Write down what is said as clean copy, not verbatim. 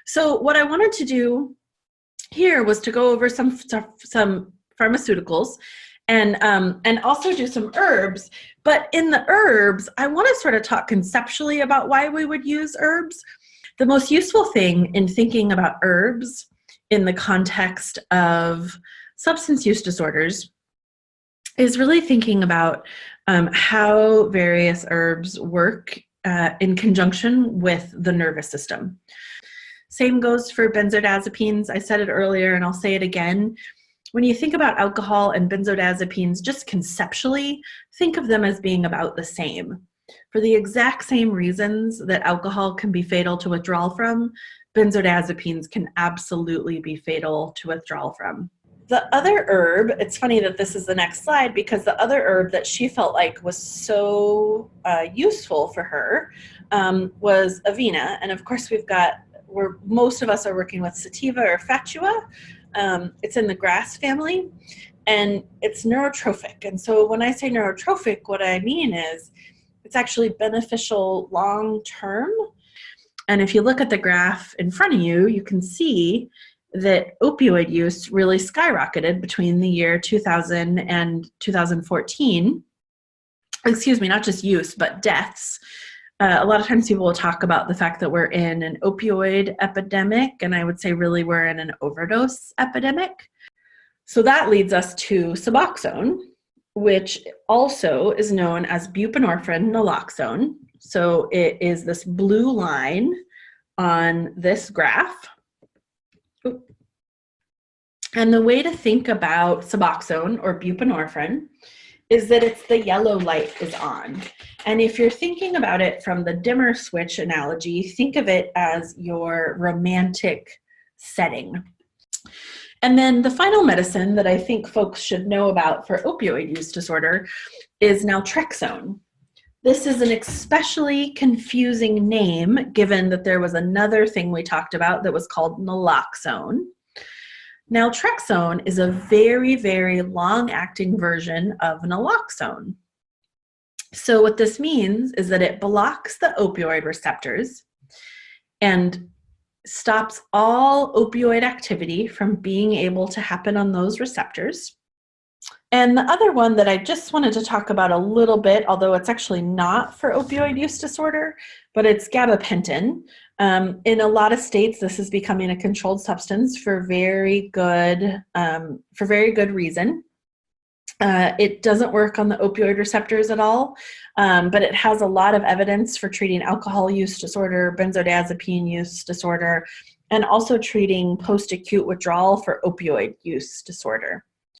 So what I wanted to do here was to go over some pharmaceuticals and also do some herbs. But in the herbs, I want to sort of talk conceptually about why we would use herbs. The most useful thing in thinking about herbs in the context of substance use disorders is really thinking about how various herbs work in conjunction with the nervous system. Same goes for benzodiazepines. I said it earlier and I'll say it again. When you think about alcohol and benzodiazepines, just conceptually, think of them as being about the same. For the exact same reasons that alcohol can be fatal to withdrawal from, benzodiazepines can absolutely be fatal to withdrawal from. The other herb, it's funny that this is the next slide because the other herb that she felt like was so useful for her was avena. And of course most of us are working with sativa or fatua. It's in the grass family and it's neurotrophic. And so when I say neurotrophic, what I mean is it's actually beneficial long-term. And if you look at the graph in front of you, you can see that opioid use really skyrocketed between the year 2000 and 2014. Excuse me, not just use, but deaths. A lot of times people will talk about the fact that we're in an opioid epidemic, and I would say really we're in an overdose epidemic. So that leads us to Suboxone, which also is known as buprenorphine naloxone. So it is this blue line on this graph. And the way to think about Suboxone or buprenorphine is that it's the yellow light is on. And if you're thinking about it from the dimmer switch analogy, think of it as your romantic setting. And then the final medicine that I think folks should know about for opioid use disorder is naltrexone. This is an especially confusing name given that there was another thing we talked about that was called naloxone. Naltrexone is a very, very long-acting version of naloxone. So what this means is that it blocks the opioid receptors and stops all opioid activity from being able to happen on those receptors. And the other one that I just wanted to talk about a little bit, although it's actually not for opioid use disorder, but it's gabapentin. In a lot of states, this is becoming a controlled substance for very good reason. It doesn't work on the opioid receptors at all, but it has a lot of evidence for treating alcohol use disorder, benzodiazepine use disorder, and also treating post-acute withdrawal for opioid use disorder.